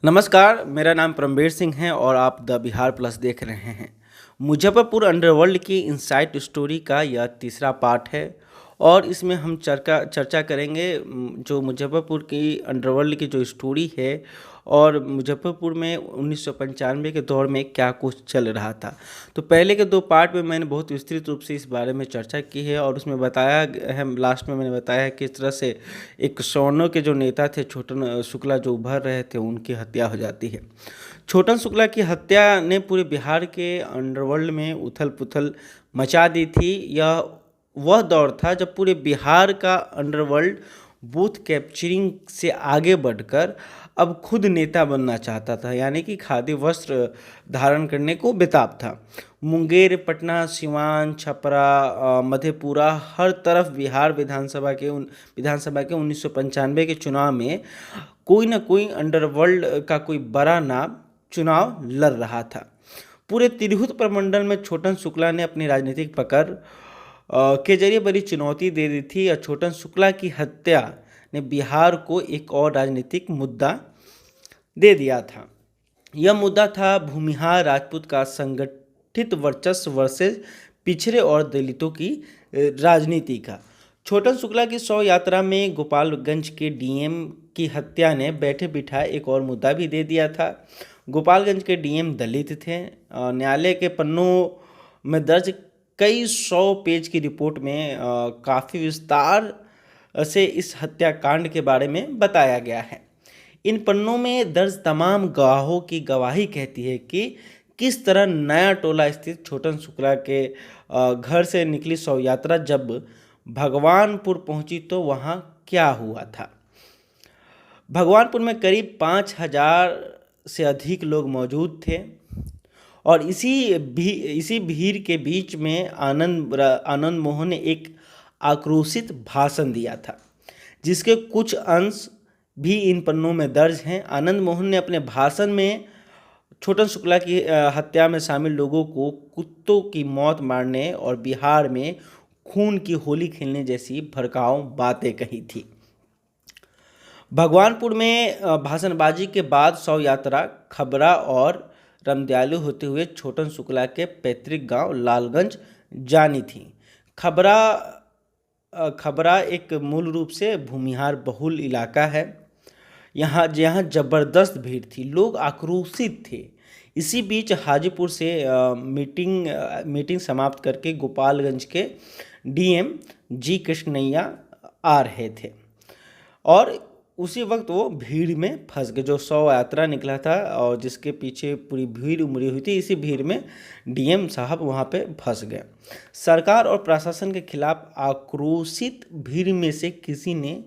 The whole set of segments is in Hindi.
नमस्कार, मेरा नाम परमवीर सिंह है और आप द बिहार प्लस देख रहे हैं। मुजफ्फरपुर अंडरवर्ल्ड की इनसाइड स्टोरी का यह तीसरा पार्ट है और इसमें हम चर्चा करेंगे जो मुजफ्फरपुर की अंडरवर्ल्ड की जो स्टोरी है और मुजफ्फरपुर में 1995 के दौर में क्या कुछ चल रहा था। तो पहले के दो पार्ट में मैंने बहुत विस्तृत रूप से इस बारे में चर्चा की है और उसमें बताया है, लास्ट में मैंने बताया है किस तरह से एक सवर्णों के जो नेता थे छोटन शुक्ला जो उभर रहे थे उनकी हत्या हो जाती है। छोटन शुक्ला की हत्या ने पूरे बिहार के अंडरवर्ल्ड में उथल पुथल मचा दी थी। यह वह दौर था जब पूरे बिहार का अंडरवर्ल्ड बूथ कैप्चरिंग से आगे बढ़कर अब खुद नेता बनना चाहता था, यानी कि खादी वस्त्र धारण करने को बेताब था। मुंगेर, पटना, सिवान, छपरा, मधेपुरा, हर तरफ बिहार विधानसभा के 1995 के चुनाव में कोई ना कोई अंडरवर्ल्ड का कोई बड़ा नाम चुनाव लड़ रहा था। पूरे तिरहुत प्रमंडल में छोटन शुक्ला ने अपनी राजनीतिक पकड़ के जरिए बड़ी चुनौती दे दी थी और छोटन शुक्ला की हत्या ने बिहार को एक और राजनीतिक मुद्दा दे दिया था। यह मुद्दा था भूमिहार राजपूत का संगठित वर्चस्व वर्सेस पिछड़े और दलितों की राजनीति का। छोटन शुक्ला की 100 यात्रा में गोपालगंज के डीएम की हत्या ने बैठे बिठाए एक और मुद्दा भी दे दिया था। गोपालगंज के डीएम दलित थे। न्यायालय के पन्नों में दर्ज कई 100 पेज की रिपोर्ट में काफ़ी विस्तार से इस हत्याकांड के बारे में बताया गया है। इन पन्नों में दर्ज तमाम गवाहों की गवाही कहती है कि किस तरह नया टोला स्थित छोटन शुक्ला के घर से निकली 100 यात्रा जब भगवानपुर पहुंची तो वहां क्या हुआ था। भगवानपुर में करीब 5000 से अधिक लोग मौजूद थे और इसी भीड़ के बीच में आनंद मोहन ने एक आक्रोशित भाषण दिया था, जिसके कुछ अंश भी इन पन्नों में दर्ज हैं। आनंद मोहन ने अपने भाषण में छोटन शुक्ला की हत्या में शामिल लोगों को कुत्तों की मौत मारने और बिहार में खून की होली खेलने जैसी भड़काऊ बातें कही थी। भगवानपुर में भाषणबाजी के बाद 100 यात्रा खबरा और रमदयालु होते हुए छोटन शुक्ला के पैतृक गांव लालगंज जानी थी। खबरा एक मूल रूप से भूमिहार बहुल इलाका है। यहाँ ज़बरदस्त भीड़ थी, लोग आक्रोशित थे। इसी बीच हाजीपुर से मीटिंग समाप्त करके गोपालगंज के डीएम जी कृष्णैया आ रहे थे और उसी वक्त वो भीड़ में फंस गए। जो 100 यात्रा निकला था और जिसके पीछे पूरी भीड़ उमड़ी हुई थी, इसी भीड़ में डीएम साहब वहाँ पे फंस गए। सरकार और प्रशासन के खिलाफ आक्रोशित भीड़ में से किसी ने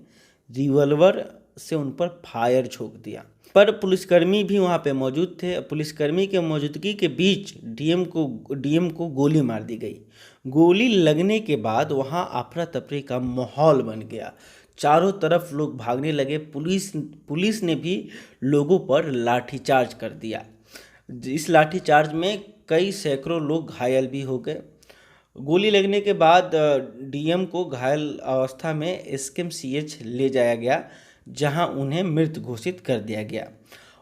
रिवॉल्वर से उन पर फायर झोंक दिया, पर पुलिसकर्मी भी वहाँ पे मौजूद थे। पुलिसकर्मी के मौजूदगी के बीच डीएम को गोली मार दी गई। गोली लगने के बाद वहाँ अफरा तफरी का माहौल बन गया। चारों तरफ लोग भागने लगे। पुलिस ने भी लोगों पर लाठीचार्ज कर दिया। इस लाठीचार्ज में कई सैकड़ों लोग घायल भी हो गए। गोली लगने के बाद डीएम को घायल अवस्था में एसकेएमसीएच ले जाया गया, जहां उन्हें मृत घोषित कर दिया गया।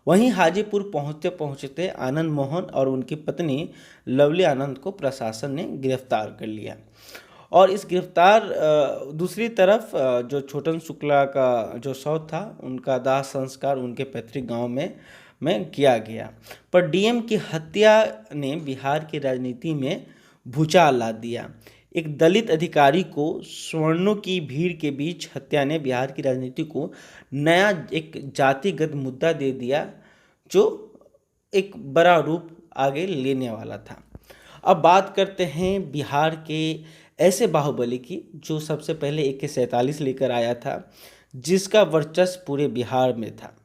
वहीं हाजीपुर पहुंचते पहुंचते आनंद मोहन और उनकी पत्नी लवली आनंद को प्रशासन ने गिरफ्तार कर लिया और इस दूसरी तरफ जो छोटन शुक्ला का जो शव था उनका दाह संस्कार उनके पैतृक गांव में किया गया। पर डीएम की हत्या ने बिहार की राजनीति में भूचाल ला दिया। एक दलित अधिकारी को सवर्णों की भीड़ के बीच हत्या ने बिहार की राजनीति को नया एक जातिगत मुद्दा दे दिया, जो एक बड़ा रूप आगे लेने वाला था। अब बात करते हैं बिहार के ऐसे बाहुबली की जो सबसे पहले AK-47 लेकर आया था, जिसका वर्चस्व पूरे बिहार में था।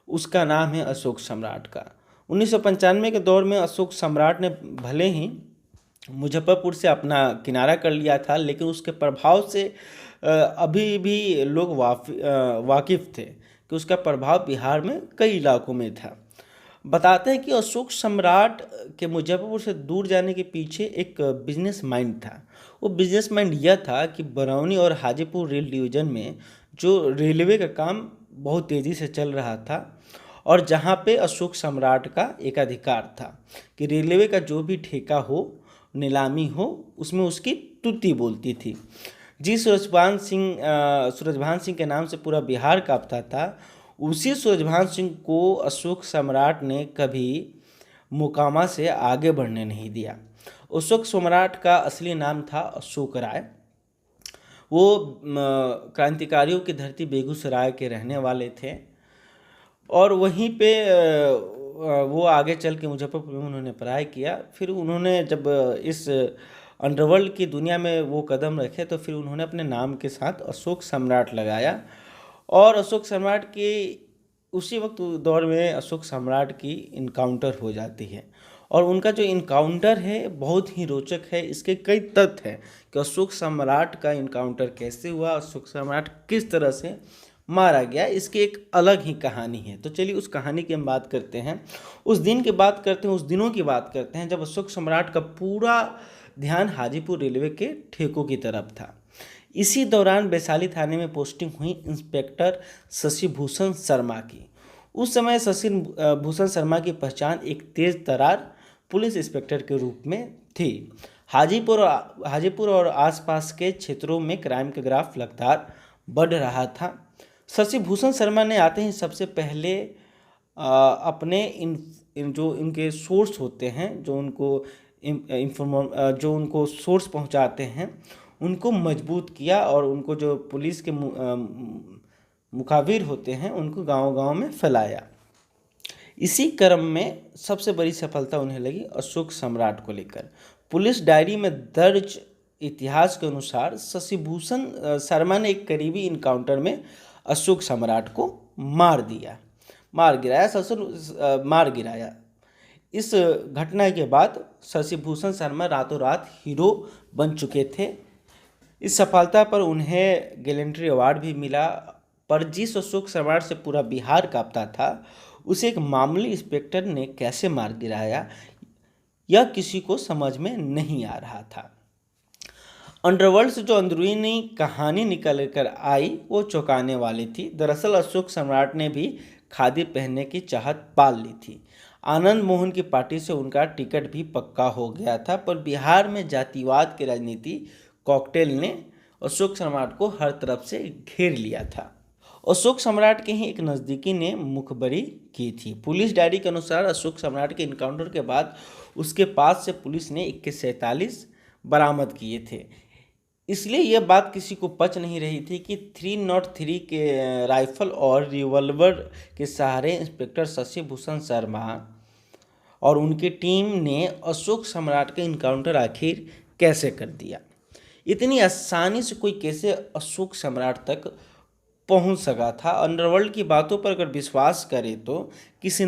उसका नाम है अशोक सम्राट का। 1995 के दौर में अशोक सम्राट ने भले ही मुजफ्फरपुर से अपना किनारा कर लिया था, लेकिन उसके प्रभाव से अभी भी लोग वाकिफ़ थे कि उसका प्रभाव बिहार में कई इलाकों में था। बताते हैं कि अशोक सम्राट के मुजफ्फरपुर से दूर जाने के पीछे एक बिजनेस माइंड था। वो बिजनेस माइंड यह था कि बरौनी और हाजीपुर रेल डिवीज़न में जो रेलवे का काम बहुत तेज़ी से चल रहा था और जहाँ पे अशोक सम्राट का एक अधिकार था कि रेलवे का जो भी ठेका हो, नीलामी हो, उसमें उसकी तुति बोलती थी। जिस सूरजभान सिंह के नाम से पूरा बिहार कांपता था, उसी सूरजभान सिंह को अशोक सम्राट ने कभी मोकामा से आगे बढ़ने नहीं दिया। अशोक सम्राट का असली नाम था अशोक राय। वो क्रांतिकारियों की धरती बेगूसराय के रहने वाले थे और वहीं पे वो आगे चल के मुजफ्फरपुर में उन्होंने पढ़ाई किया। फिर उन्होंने जब इस अंडरवर्ल्ड की दुनिया में वो कदम रखे तो फिर उन्होंने अपने नाम के साथ अशोक सम्राट लगाया और अशोक सम्राट के उसी वक्त दौर में अशोक सम्राट की इनकाउंटर हो जाती है और उनका जो इनकाउंटर है बहुत ही रोचक है। इसके कई तथ्य हैं कि अशोक सम्राट का इनकाउंटर कैसे हुआ, अशोक सम्राट किस तरह से मारा गया, इसकी एक अलग ही कहानी है। तो चलिए उस कहानी की हम बात करते हैं, उस दिन की बात करते हैं, उस दिनों की बात करते हैं जब अशोक सम्राट का पूरा ध्यान हाजीपुर रेलवे के ठेकों की तरफ था। इसी दौरान वैशाली थाने में पोस्टिंग हुई इंस्पेक्टर शशि भूषण शर्मा की। उस समय शशि भूषण शर्मा की पहचान एक तेज तर्रार पुलिस इंस्पेक्टर के रूप में थी। हाजीपुर और आसपास के क्षेत्रों में क्राइम का ग्राफ लगातार बढ़ रहा था। शशि भूषण शर्मा ने आते ही सबसे पहले अपने जो इनके सोर्स होते हैं, जो उनको सोर्स पहुंचाते हैं, उनको मजबूत किया और उनको जो पुलिस के मुखाबिर होते हैं उनको गांव-गांव में फैलाया। इसी क्रम में सबसे बड़ी सफलता उन्हें लगी अशोक सम्राट को लेकर। पुलिस डायरी में दर्ज इतिहास के अनुसार शशि भूषण शर्मा ने एक करीबी इनकाउंटर में अशोक सम्राट को मार गिराया। इस घटना के बाद शशि भूषण शर्मा रातों रात हीरो बन चुके थे। इस सफलता पर उन्हें गैलेंट्री अवार्ड भी मिला। पर जिस अशोक सम्राट से पूरा बिहार कांपता था, उसे एक मामूली इंस्पेक्टर ने कैसे मार गिराया, यह किसी को समझ में नहीं आ रहा था। अंडरवर्ल्ड से जो अंदरूनी कहानी निकल कर आई वो चौंकाने वाली थी। दरअसल अशोक सम्राट ने भी खादी पहनने की चाहत पाल ली थी। आनंद मोहन की पार्टी से उनका टिकट भी पक्का हो गया था, पर बिहार में जातिवाद की राजनीति कॉकटेल ने अशोक सम्राट को हर तरफ से घेर लिया था। अशोक सम्राट के ही एक नज़दीकी ने मुखबरी की थी। पुलिस डायरी के अनुसार अशोक सम्राट के इनकाउंटर के बाद उसके पास से पुलिस ने AK-47 बरामद किए थे। इसलिए यह बात किसी को पच नहीं रही थी कि 303 के राइफल और रिवॉल्वर के सहारे इंस्पेक्टर शशि भूषण शर्मा और उनकी टीम ने अशोक सम्राट का इनकाउंटर आखिर कैसे कर दिया। इतनी आसानी से कोई कैसे अशोक सम्राट तक पहुंच सका था। अंडरवर्ल्ड की बातों पर अगर विश्वास करें तो किसी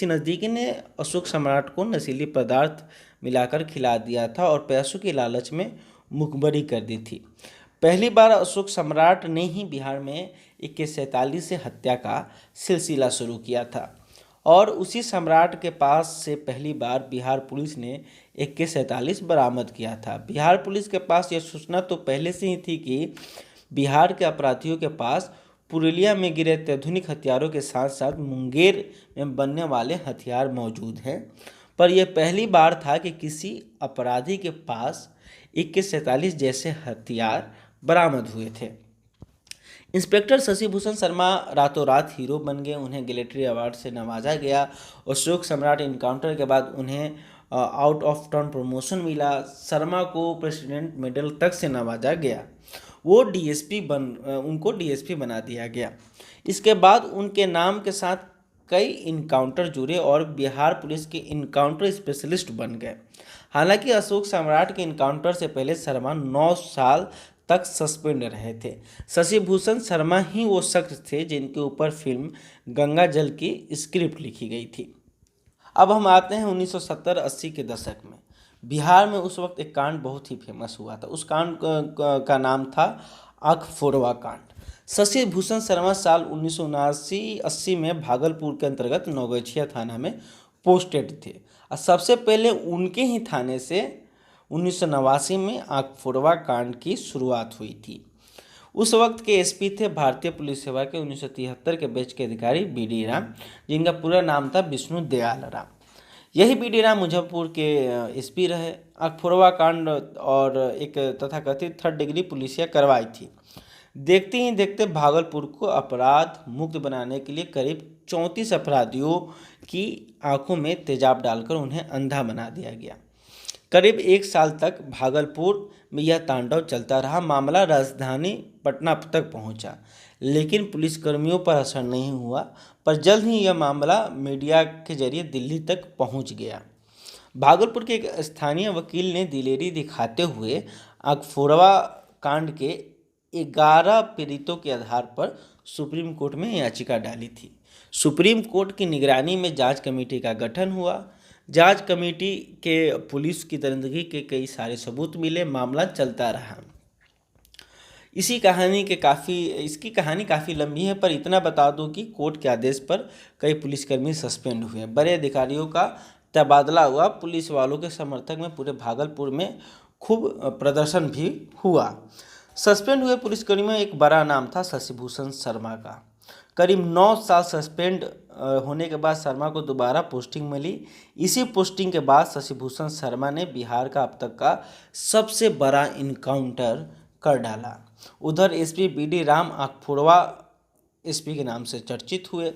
नज़दीकी ने अशोक सम्राट को नशीली पदार्थ मिलाकर खिला दिया था और पैसों की लालच में मुखबरी कर दी थी। पहली बार अशोक सम्राट ने ही बिहार में AK-47 से हत्या का सिलसिला शुरू किया था और उसी सम्राट के पास से पहली बार बिहार पुलिस ने AK-47 बरामद किया था। बिहार पुलिस के पास यह सूचना तो पहले से ही थी कि बिहार के अपराधियों के पास पुरुलिया में गिरे अत्याधुनिक हथियारों के साथ साथ मुंगेर में बनने वाले हथियार मौजूद हैं, पर यह पहली बार था कि किसी अपराधी के पास AK-47 जैसे हथियार बरामद हुए थे। इंस्पेक्टर शशि भूषण शर्मा रातों रात हीरो बन गए। उन्हें गैलेंट्री अवार्ड से नवाजा गया। अशोक सम्राट इनकाउंटर के बाद उन्हें आउट ऑफ टाउन प्रमोशन मिला। शर्मा को प्रेसिडेंट मेडल तक से नवाजा गया। उनको DSP बना दिया गया। इसके बाद उनके नाम के साथ कई इनकाउंटर जुड़े और बिहार पुलिस के इनकाउंटर स्पेशलिस्ट बन गए। हालांकि अशोक सम्राट के इनकाउंटर से पहले शर्मा 9 साल तक सस्पेंड रहे थे। शशि भूषण शर्मा ही वो शख्स थे जिनके ऊपर फिल्म गंगा जल की स्क्रिप्ट लिखी गई थी। अब हम आते हैं 1970-80 के दशक में। बिहार में उस वक्त एक कांड बहुत ही फेमस हुआ था। उस कांड का नाम था आँख फोड़वा कांड। शशि भूषण शर्मा साल 1979-80 में भागलपुर के अंतर्गत नवगछिया थाना में पोस्टेड थे और सबसे पहले उनके ही थाने से 1989 में आँख फोड़वा कांड की शुरुआत हुई थी। उस वक्त के एसपी थे भारतीय पुलिस सेवा के 1973 के बैच के अधिकारी बी.डी. राम, जिनका पूरा नाम था विष्णु दयाल राम। यही बी.डी. राम मुजफ्फरपुर के एसपी रहे। अखफोरवा कांड और एक तथाकथित 3rd डिग्री पुलिसिया कार्रवाई थी। देखते ही देखते भागलपुर को अपराध मुक्त बनाने के लिए करीब 34 अपराधियों की आंखों में तेजाब डालकर उन्हें अंधा बना दिया गया। करीब 1 साल तक भागलपुर में यह तांडव चलता रहा। मामला राजधानी पटना तक पहुंचा, लेकिन पुलिसकर्मियों पर असर नहीं हुआ। पर जल्द ही यह मामला मीडिया के जरिए दिल्ली तक पहुंच गया। भागलपुर के एक स्थानीय वकील ने दिलेरी दिखाते हुए अखफोरवा कांड के 11 पीड़ितों के आधार पर सुप्रीम कोर्ट में याचिका डाली थी। सुप्रीम कोर्ट की निगरानी में जांच कमेटी का गठन हुआ। जांच कमेटी के पुलिस की दरिंदगी के कई सारे सबूत मिले। मामला चलता रहा। इसकी कहानी काफ़ी लंबी है, पर इतना बता दूं कि कोर्ट के आदेश पर कई पुलिसकर्मी सस्पेंड हुए। बड़े अधिकारियों का तबादला हुआ। पुलिस वालों के समर्थक में पूरे भागलपुर में खूब प्रदर्शन भी हुआ। सस्पेंड हुए पुलिसकर्मियों में एक बड़ा नाम था शशिभूषण शर्मा का। करीब 9 साल सस्पेंड होने के बाद शर्मा को दोबारा पोस्टिंग मिली। इसी पोस्टिंग के बाद शशिभूषण शर्मा ने बिहार का अब तक का सबसे बड़ा इनकाउंटर कर डाला। उधर एसपी बी.डी. राम अखफोरवा एसपी के नाम से चर्चित हुए।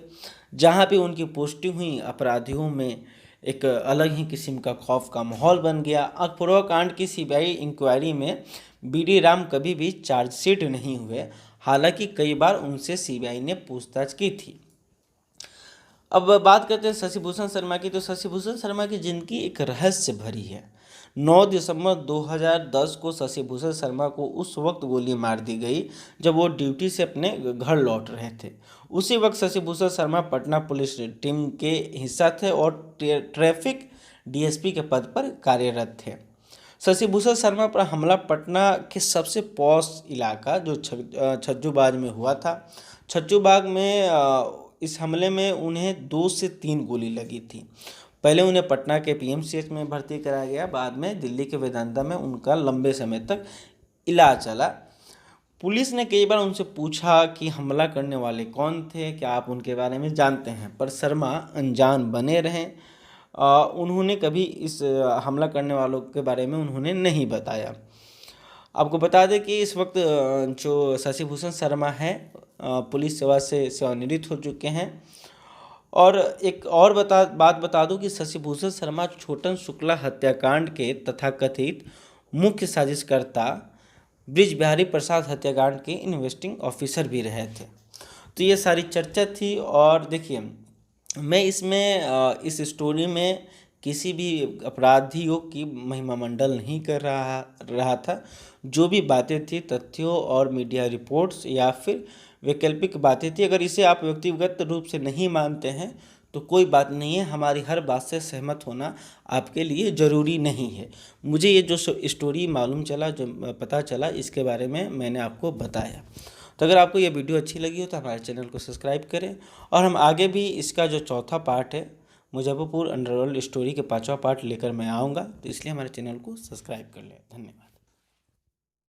जहां भी उनकी पोस्टिंग हुई, अपराधियों में एक अलग ही किस्म का खौफ का माहौल बन गया। अखफोरवा कांड की सीबीआई इंक्वायरी में बी.डी. राम कभी भी चार्जशीट नहीं हुए, हालांकि कई बार उनसे सीबीआई ने पूछताछ की थी। अब बात करते हैं शशिभूषण शर्मा की। तो शशिभूषण शर्मा की जिंदगी एक रहस्य भरी है। 9 दिसंबर 2010 को शशिभूषण शर्मा को उस वक्त गोली मार दी गई जब वो ड्यूटी से अपने घर लौट रहे थे। उसी वक्त शशिभूषण शर्मा पटना पुलिस टीम के हिस्सा थे और ट्रैफिक डीएसपी के पद पर कार्यरत थे। शशिभूषण शर्मा पर हमला पटना के सबसे पॉश इलाका जो छज्जूबाग में हुआ था। छज्जूबाग में इस हमले में उन्हें 2 से 3 गोली लगी थी। पहले उन्हें पटना के पीएमसीएच में भर्ती कराया गया। बाद में दिल्ली के वेदांता में उनका लंबे समय तक इलाज चला। पुलिस ने कई बार उनसे पूछा कि हमला करने वाले कौन थे, क्या आप उनके बारे में जानते हैं, पर शर्मा अनजान बने रहे। उन्होंने कभी इस हमला करने वालों के बारे में उन्होंने नहीं बताया। आपको बता दें कि इस वक्त जो शशिभूषण शर्मा है पुलिस सेवा से सेवानिवृत्त हो चुके हैं। और एक और बात बता दूं कि शशिभूषण शर्मा छोटन शुक्ला हत्याकांड के तथाकथित मुख्य साजिशकर्ता ब्रिज बिहारी प्रसाद हत्याकांड के इन्वेस्टिंग ऑफिसर भी रहे थे। तो ये सारी चर्चा थी। और देखिए, मैं इसमें इस स्टोरी में किसी भी अपराधियों की महिमा मंडल नहीं कर रहा था। जो भी बातें थी तथ्यों और मीडिया रिपोर्ट्स या फिर वैकल्पिक बातें थी। अगर इसे आप व्यक्तिगत रूप से नहीं मानते हैं तो कोई बात नहीं है। हमारी हर बात से सहमत होना आपके लिए ज़रूरी नहीं है। मुझे ये जो स्टोरी मालूम चला, जो पता चला, इसके बारे में मैंने आपको बताया। तो अगर आपको ये वीडियो अच्छी लगी हो तो हमारे चैनल को सब्सक्राइब करें। और हम आगे भी इसका जो चौथा पार्ट है, मुजफ्फरपुर अंडरवर्ल्ड स्टोरी के 5वां पार्ट लेकर मैं आऊँगा, तो इसलिए हमारे चैनल को सब्सक्राइब कर लें। धन्यवाद।